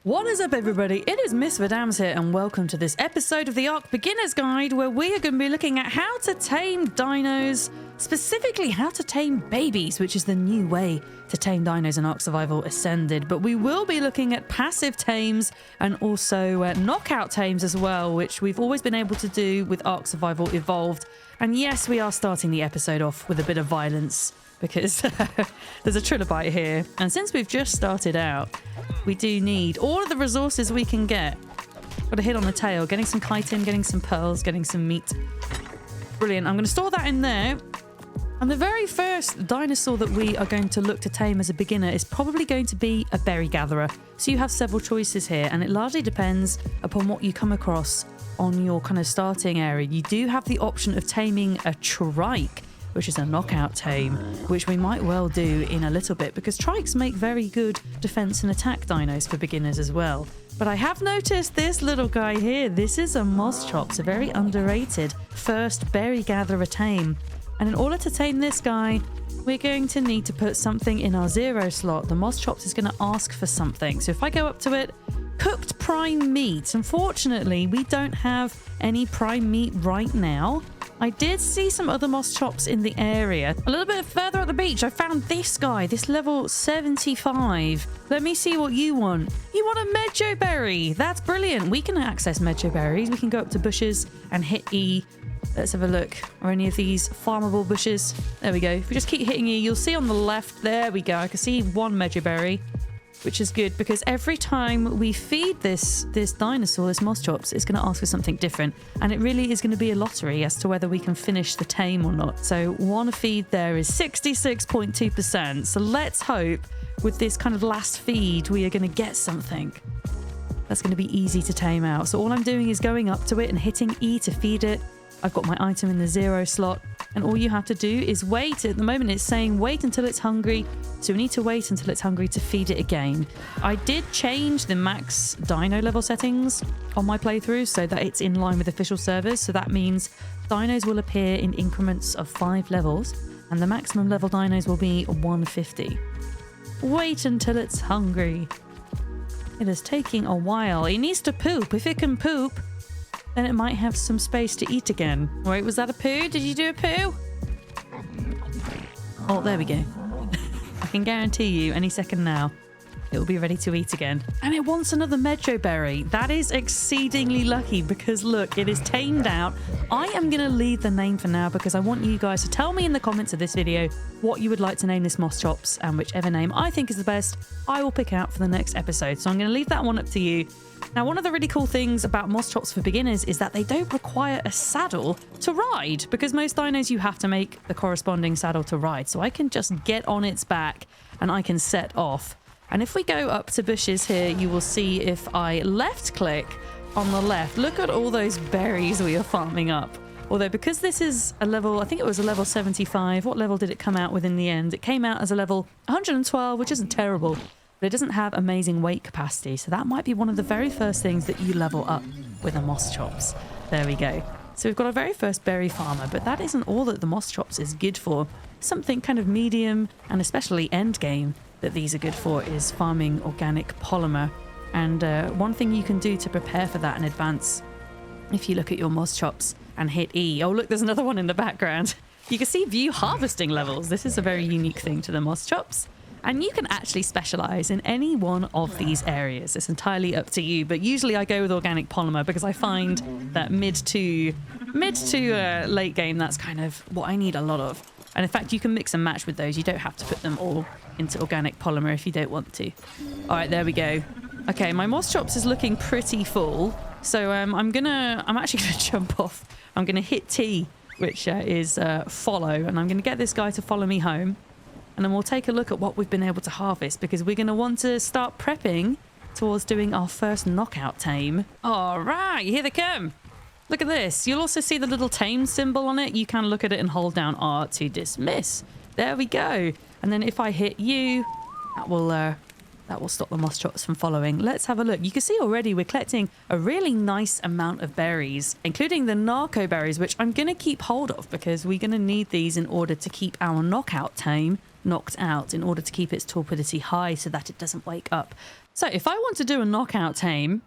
What is up, everybody? It is missvadams here, and welcome to this episode of the ARK Beginner's Guide, where we are going to be looking at how to tame dinos, specifically how to tame babies, which is the new way to tame dinos in ARK Survival Ascended. But we will be looking at passive tames and also knockout tames as well, which we've always been able to do with ARK Survival Evolved. And yes, we are starting the episode off with a bit of violence, because there's a trilobite here. And since we've just started out, we do need all of the resources we can get. Got a hit on the tail, getting some chitin, getting some pearls, getting some meat. Brilliant. I'm going to store that in there. And the very first dinosaur that we are going to look to tame as a beginner is probably going to be a berry gatherer. So you have several choices here, and it largely depends upon what you come across on your kind of starting area. You do have the option of taming a trike, which is a knockout tame, which we might well do in a little bit, because trikes make very good defense and attack dinos for beginners as well. But I have noticed this little guy here. This is a Moschops, a very underrated first berry gatherer tame. And in order to tame this guy, we're going to need to put something in our 0 slot. The Moschops is going to ask for something. So if I go up to it, cooked prime meat. Unfortunately, we don't have any prime meat right now. I did see some other Moschops in the area. A little bit further up the beach, I found this guy, this level 75. Let me see what you want. You want a Mejo berry. That's brilliant. We can access Mejo berries. We can go up to bushes and hit E. Let's have a look. Are any of these farmable bushes? There we go. If we just keep hitting E, you'll see on the left, there we go. I can see one Mejo berry, which is good, because every time we feed this dinosaur, this Moschops, it's going to ask for something different. And it really is going to be a lottery as to whether we can finish the tame or not. So one feed there is 66.2%. So let's hope with this kind of last feed, we are going to get something that's going to be easy to tame out. So all I'm doing is going up to it and hitting E to feed it. I've got my item in the 0 slot, and all you have to do is wait. At the moment it's saying wait until it's hungry, so we need to wait until it's hungry to feed it again. I did change the max dino level settings on my playthrough so that it's in line with official servers. So that means dinos will appear in increments of 5 levels, and the maximum level dinos will be 150. Wait until it's hungry. It is taking a while. It needs to poop. If it can poop, then it might have some space to eat again. Wait, was that a poo? Did you do a poo? Oh, there we go. I can guarantee you any second now it will be ready to eat again. And it wants another Mejo berry. That is exceedingly lucky, because look, it is tamed out. I am going to leave the name for now, because I want you guys to tell me in the comments of this video what you would like to name this Moschops, and whichever name I think is the best, I will pick out for the next episode. So I'm going to leave that one up to you. Now, one of the really cool things about Moschops for beginners is that they don't require a saddle to ride, because most dinos you have to make the corresponding saddle to ride. So I can just get on its back and I can set off. And if we go up to bushes here, you will see if I left click on the left, look at all those berries we are farming up. Although because this is a level, I think it was a level 75. What level did it come out with in the end? It came out as a level 112, which isn't terrible, but it doesn't have amazing weight capacity. So that might be one of the very first things that you level up with a Moschops. There we go. So we've got our very first berry farmer, but that isn't all that the Moschops is good for. Something kind of medium and especially end game that these are good for is farming organic polymer. And one thing you can do to prepare for that in advance, if you look at your Moschops and hit E. Oh, look, there's another one in the background. You can see view harvesting levels. This is a very unique thing to the Moschops. And you can actually specialize in any one of these areas. It's entirely up to you. But usually I go with organic polymer, because I find that mid to late game, that's kind of what I need a lot of. And in fact, you can mix and match with those. You don't have to put them all into organic polymer if you don't want to. All right, there we go. Okay, my Moschops is looking pretty full. So I'm actually gonna jump off. I'm gonna hit T, which is follow, and I'm gonna get this guy to follow me home. And then we'll take a look at what we've been able to harvest, because we're gonna want to start prepping towards doing our first knockout tame. All right, here they come. Look at this. You'll also see the little tame symbol on it. You can look at it and hold down R to dismiss. There we go. And then if I hit U, that will stop the Moschops from following. Let's have a look. You can see already we're collecting a really nice amount of berries, including the narco berries, which I'm going to keep hold of, because we're going to need these in order to keep our knockout tame knocked out, in order to keep its torpidity high so that it doesn't wake up. So if I want to do a knockout tame,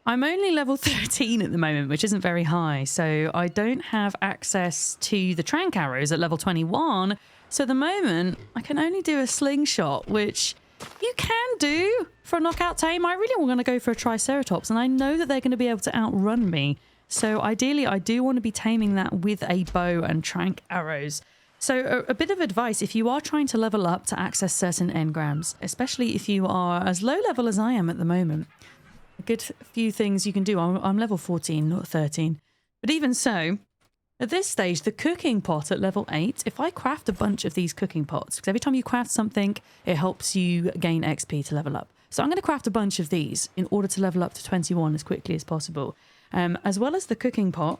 I'm only level 13 at the moment, which isn't very high. So I don't have access to the trank arrows at level 21. So at the moment, I can only do a slingshot, which you can do for a knockout tame. I really want to go for a triceratops, and I know that they're going to be able to outrun me. So ideally, I do want to be taming that with a bow and trank arrows. So a bit of advice, if you are trying to level up to access certain engrams, especially if you are as low level as I am at the moment, a good few things you can do. I'm level 14, not 13. But even so, at this stage, the cooking pot at level 8, if I craft a bunch of these cooking pots, because every time you craft something, it helps you gain XP to level up. So I'm going to craft a bunch of these in order to level up to 21 as quickly as possible. As well as the cooking pot,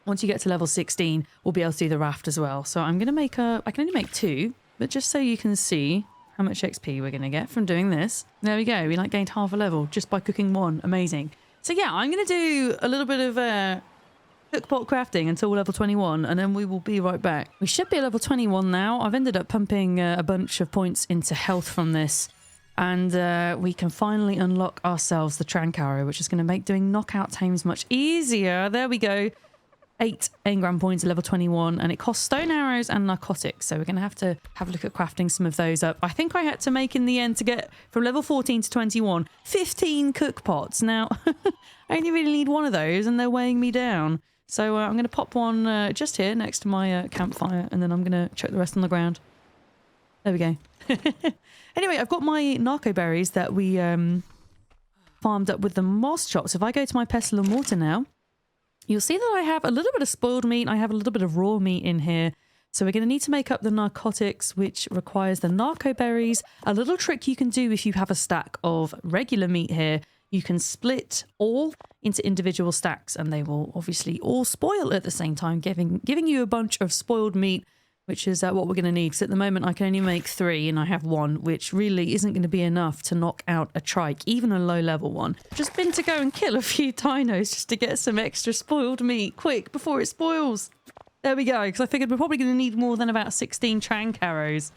once you get to level 16, we'll be able to do the raft as well. So I'm going to make I can only make 2, but just so you can see how much XP we're going to get from doing this. There we go. We like gained half a level just by cooking 1. Amazing. So yeah, I'm going to do a little bit of cookpot crafting until level 21, and then we will be right back. We should be at level 21 now. I've ended up pumping a bunch of points into health from this, and we can finally unlock ourselves the trank arrow, which is going to make doing knockout tames much easier. There we go. 8 engram points at level 21, and it costs stone arrows and narcotics, so we're going to have a look at crafting some of those up. I think I had to make in the end to get from level 14 to 21 15 cook pots. Now I only really need one of those, and they're weighing me down, so I'm going to pop one just here next to my campfire, and then I'm going to chuck the rest on the ground. There we go. Anyway, I've got my narco berries that we farmed up with the moss chops. If I go to my pestle and mortar now, you'll see that I have a little bit of spoiled meat. I have a little bit of raw meat in here. So we're going to need to make up the narcotics, which requires the narco berries. A little trick you can do if you have a stack of regular meat here, you can split all into individual stacks, and they will obviously all spoil at the same time, giving you a bunch of spoiled meat, which is what we're going to need. Because at the moment I can only make 3 and I have 1, which really isn't going to be enough to knock out a trike, even a low level one. Just been to go and kill a few dinos just to get some extra spoiled meat quick before it spoils. There we go, because I figured we're probably going to need more than about 16 trank arrows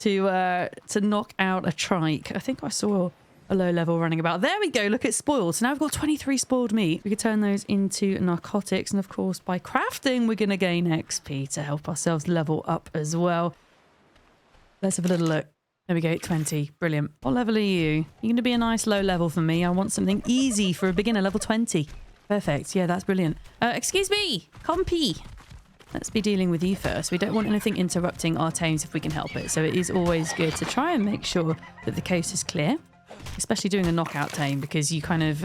to knock out a trike. I think I saw a low level running about. There we go, look, it's spoiled. So now we've got 23 spoiled meat. We could turn those into narcotics, and of course by crafting we're going to gain XP to help ourselves level up as well. Let's have a little look. There we go, 20. Brilliant. What level are you? You're going to be a nice low level for me. I want something easy for a beginner, level 20. Perfect. Yeah, that's brilliant. Excuse me, compy. Let's be dealing with you first. We don't want anything interrupting our tames if we can help it. So it is always good to try and make sure that the coast is clear, especially doing a knockout tame, because you kind of,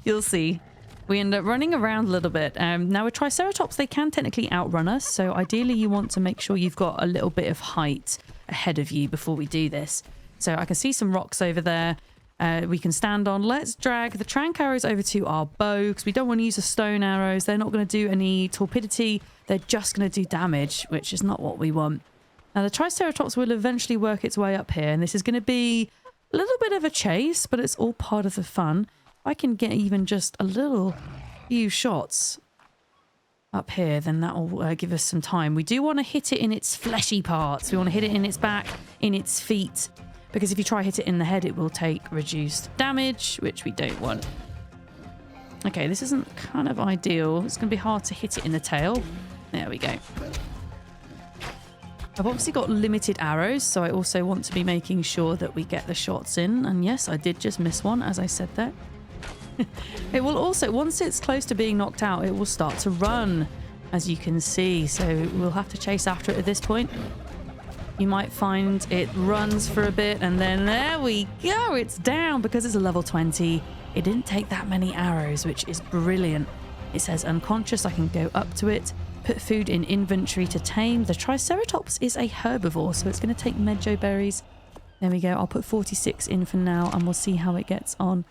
you'll see, we end up running around a little bit. Now with triceratops, they can technically outrun us. So ideally you want to make sure you've got a little bit of height ahead of you before we do this. So I can see some rocks over there. We can stand on. Let's drag the trank arrows over to our bow, because we don't want to use the stone arrows. They're not going to do any torpidity. They're just going to do damage, which is not what we want. Now the triceratops will eventually work its way up here, and this is going to be a little bit of a chase, but it's all part of the fun. If I can get even just a little few shots up here, then that will give us some time. We do want to hit it in its fleshy parts. We want to hit it in its back, in its feet, because if you try hit it in the head, it will take reduced damage, which we don't want. Okay, this isn't kind of ideal. It's going to be hard to hit it in the tail. There we go. I've obviously got limited arrows, so I also want to be making sure that we get the shots in. And yes, I did just miss one, as I said that. It will also, once it's close to being knocked out, it will start to run, as you can see. So we'll have to chase after it at this point. You might find it runs for a bit, and then there we go. It's down because it's a level 20. It didn't take that many arrows, which is brilliant. It says unconscious. I can go up to it. Put food in inventory to tame. The triceratops is a herbivore, so it's going to take medjo berries. There we go. I'll put 46 in for now, and we'll see how it gets on.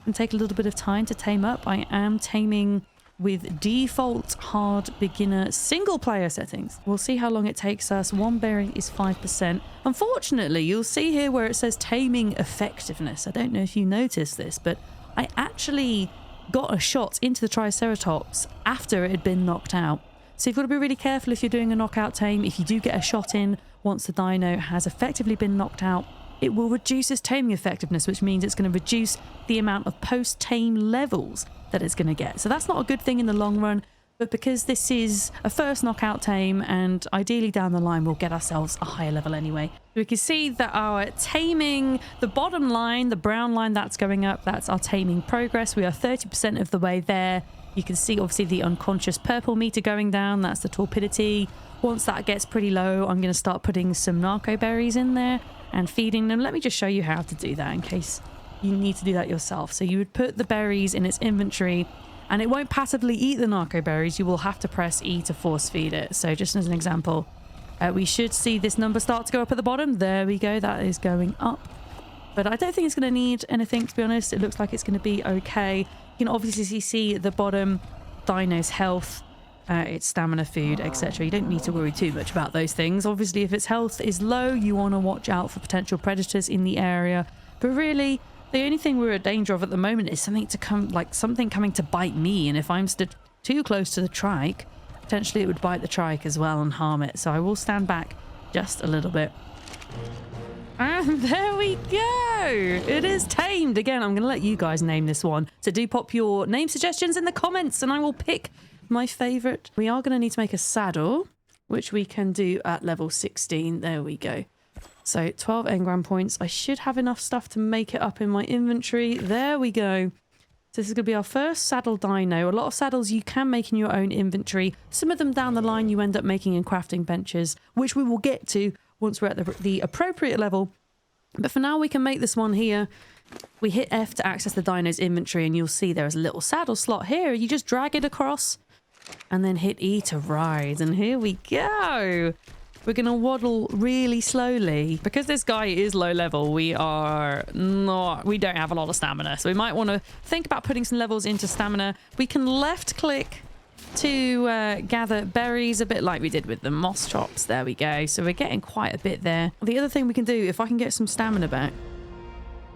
And take a little bit of time to tame up. I am taming with default hard beginner single player settings. We'll see how long it takes us. 1 berry is 5%. Unfortunately, you'll see here where it says taming effectiveness. I don't know if you noticed this, but I actually got a shot into the triceratops after it had been knocked out. So you've got to be really careful if you're doing a knockout tame. If you do get a shot in once the dino has effectively been knocked out, it will reduce its taming effectiveness, which means it's going to reduce the amount of post-tame levels that it's going to get. So that's not a good thing in the long run, but because this is a first knockout tame, and ideally down the line we'll get ourselves a higher level anyway. We can see that our taming, the bottom line, the brown line that's going up, that's our taming progress. We are 30% of the way there. You can see obviously the unconscious purple meter going down. That's the torpidity. Once that gets pretty low, I'm going to start putting some narco berries in there and feeding them. Let me just show you how to do that in case you need to do that yourself. So you would put the berries in its inventory, and it won't passively eat the narco berries. You will have to press E to force feed it. So just as an example, we should see this number start to go up at the bottom. There we go. That is going up. But I don't think it's going to need anything, to be honest. It looks like it's going to be okay. You can obviously see at the bottom Dino's health, its stamina, food, etc. You don't need to worry too much about those things. Obviously, if its health is low, you want to watch out for potential predators in the area. But really, the only thing we're in danger of at the moment is something coming to bite me. And if I'm stood too close to the trike, potentially it would bite the trike as well and harm it. So I will stand back just a little bit. And there we go. It is tamed. Again, I'm going to let you guys name this one. So do pop your name suggestions in the comments and I will pick my favorite. We are going to need to make a saddle, which we can do at level 16. There we go. So 12 engram points. I should have enough stuff to make it up in my inventory. There we go. So this is going to be our first saddle dino. A lot of saddles you can make in your own inventory. Some of them down the line you end up making in crafting benches, which we will get to once we're at the appropriate level. But for now, we can make this one here. We hit F to access the dino's inventory, and you'll see there's a little saddle slot here. You just drag it across and then hit E to ride. And here we go. We're going to waddle really slowly. Because this guy is low level, we don't have a lot of stamina. So we might want to think about putting some levels into stamina. We can left click to gather berries, a bit like we did with the moss chops. There we go. So we're getting quite a bit there. The other thing we can do, if I can get some stamina back.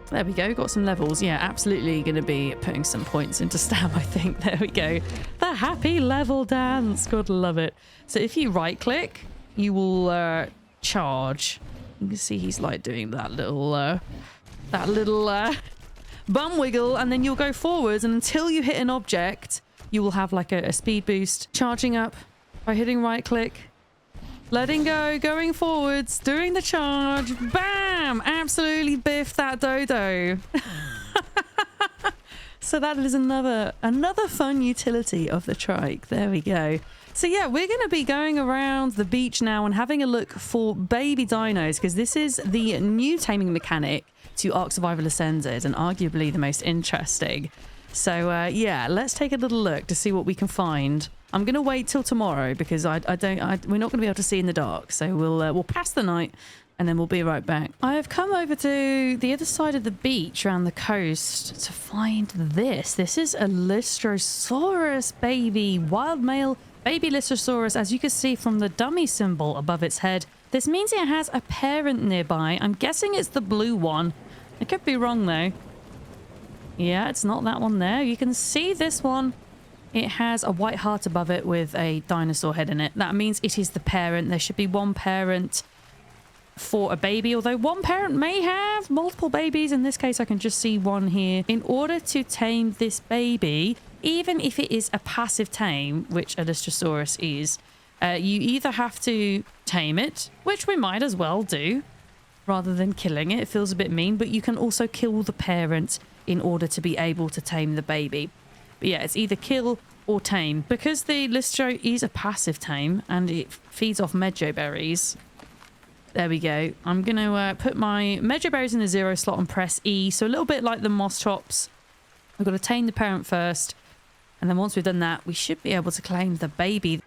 There we go. Got some levels. Yeah, absolutely going to be putting some points into stam, I think. There we go. The happy level dance. God, love it. So if you right click, you will charge. You can see he's like doing that little bum wiggle, and then you'll go forwards, and until you hit an object, you will have like a speed boost. Charging up by hitting right click, letting go, going forwards, doing the charge. Bam! Absolutely biff that dodo. So that is another fun utility of the trike. There we go. So yeah, we're going to be going around the beach now and having a look for baby dinos, because this is the new taming mechanic to Ark Survival Ascended and arguably the most interesting. So yeah, let's take a little look to see what we can find. I'm going to wait till tomorrow because we're not going to be able to see in the dark. So we'll pass the night and then we'll be right back. I have come over to the other side of the beach around the coast to find this. This is a Lystrosaurus baby, wild male baby Lystrosaurus, as you can see from the dummy symbol above its head. This means it has a parent nearby. I'm guessing it's the blue one. I could be wrong though. Yeah, it's not that one there. You can see this one. It has a white heart above it with a dinosaur head in it. That means it is the parent. There should be one parent for a baby, although one parent may have multiple babies. In this case, I can just see one here. In order to tame this baby, even if it is a passive tame, which a Lystrosaurus is, you either have to tame it, which we might as well do, rather than killing it. It feels a bit mean, but you can also kill the parent in order to be able to tame the baby. But yeah, it's either kill or tame. Because the Lystro is a passive tame and it feeds off medjo berries. There we go. I'm going to put my medjo berries in the 0 slot and press E. So a little bit like the moss chops. We've got to tame the parent first. And then once we've done that, we should be able to claim the baby.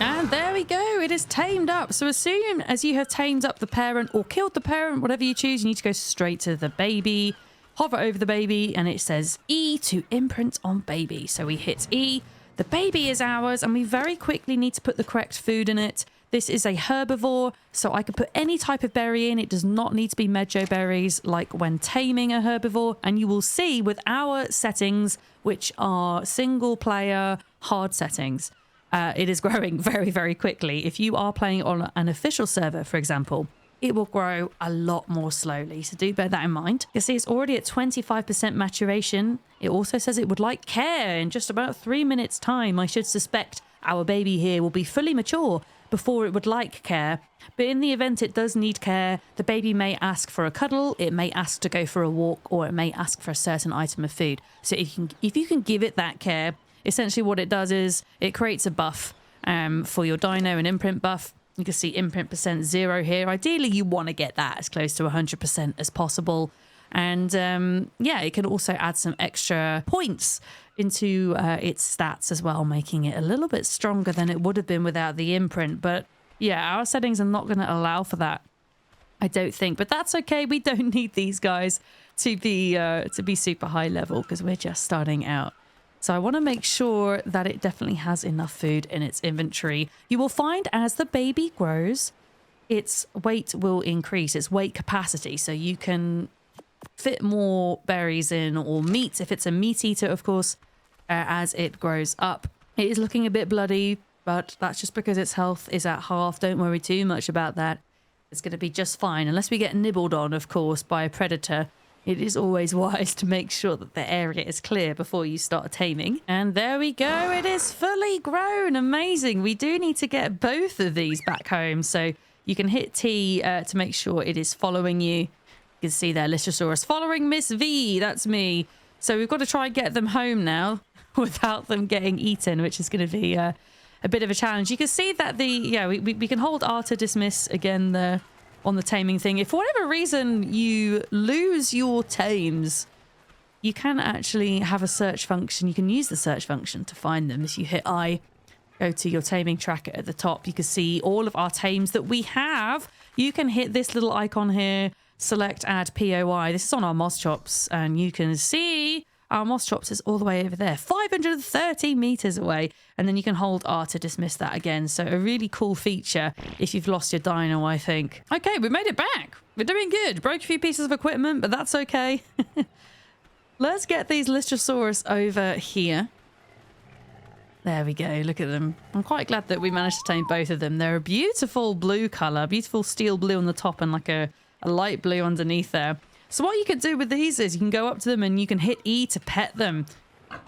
And there we go. It is tamed up. So as soon as you have tamed up the parent or killed the parent, whatever you choose, you need to go straight to the baby. Hover over the baby and it says E to imprint on baby. So we hit E. The baby is ours and we very quickly need to put the correct food in it. This is a herbivore, so I could put any type of berry in. It does not need to be medjo berries like when taming a herbivore. And you will see with our settings, which are single player hard settings, it is growing very, very quickly. If you are playing on an official server, for example, it will grow a lot more slowly. So do bear that in mind. You see it's already at 25% maturation. It also says it would like care. In just about 3 minutes time, I should suspect our baby here will be fully mature before it would like care. But in the event it does need care, the baby may ask for a cuddle, it may ask to go for a walk, or it may ask for a certain item of food. So if you can give it that care, essentially what it does is it creates a buff for your dino, an imprint buff. You can see imprint percent 0 here. Ideally, you want to get that as close to 100% as possible. And yeah, it can also add some extra points into its stats as well, making it a little bit stronger than it would have been without the imprint. But yeah, our settings are not going to allow for that, I don't think. But that's okay. We don't need these guys to be super high level because we're just starting out. So I want to make sure that it definitely has enough food in its inventory. You will find as the baby grows, its weight will increase, its weight capacity. So you can fit more berries in, or meat if it's a meat eater, of course, as it grows up. It is looking a bit bloody, but that's just because its health is at half. Don't worry too much about that. It's going to be just fine, unless we get nibbled on, of course, by a predator. It is always wise to make sure that the area is clear before you start taming. And there we go. It is fully grown. Amazing. We do need to get both of these back home. So you can hit T to make sure it is following you. You can see there, Lystrosaurus following Miss V. That's me. So we've got to try and get them home now without them getting eaten, which is going to be a bit of a challenge. You can see that we can hold R to dismiss again there on the taming thing. If for whatever reason you lose your tames, you can actually have a search function. You can use the search function to find them. If you hit I, go to your taming tracker at the top, you can see all of our tames that we have. You can hit this little icon here, select add POI. This is on our moss chops, and you can see our moss chops is all the way over there, 530 meters away. And then you can hold R to dismiss that again. So a really cool feature if you've lost your dino, I think. Okay, we made it back. We're doing good. Broke a few pieces of equipment, but that's okay. Let's get these Lystrosaurus over here. There we go. Look at them. I'm quite glad that we managed to tame both of them. They're a beautiful blue color, beautiful steel blue on the top and like a light blue underneath there. So what you can do with these is you can go up to them and you can hit E to pet them.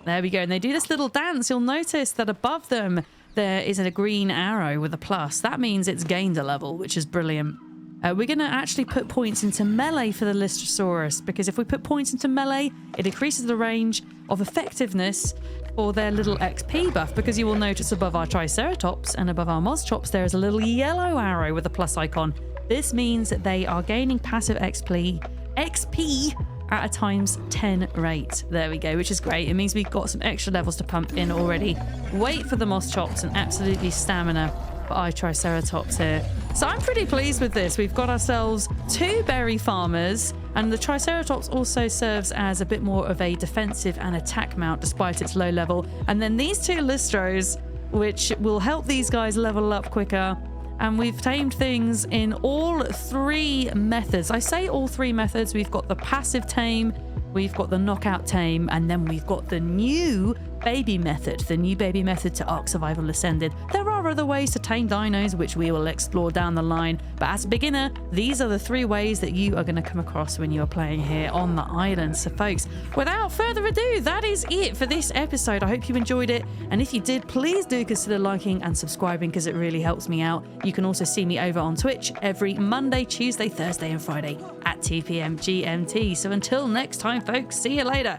There we go. And they do this little dance. You'll notice that above them, there is a green arrow with a plus. That means it's gained a level, which is brilliant. We're going to actually put points into melee for the Lystrosaurus, because if we put points into melee, it increases the range of effectiveness for their little XP buff, because you will notice above our Triceratops and above our Moschops, there is a little yellow arrow with a plus icon. This means that they are gaining passive XP at a times 10 rate. There we go, which is great. It means we've got some extra levels to pump in already. Wait for the moss chops and absolutely stamina for our Triceratops here. So I'm pretty pleased with this. We've got ourselves 2 berry farmers, and the Triceratops also serves as a bit more of a defensive and attack mount despite its low level. And then these 2 Lystros, which will help these guys level up quicker. And we've tamed things in all 3 methods. I say all 3 methods. We've got the passive tame, we've got the knockout tame, and then we've got the new baby method, to ARK Survival Ascended. There are other ways to tame dinos, which we will explore down the line. But as a beginner, these are the 3 ways that you are going to come across when you are playing here on the island. So folks, without further ado, that is it for this episode. I hope you enjoyed it. And if you did, please do consider liking and subscribing, because it really helps me out. You can also see me over on Twitch every Monday, Tuesday, Thursday and Friday at 2 p.m. GMT. So until next time, folks, see you later.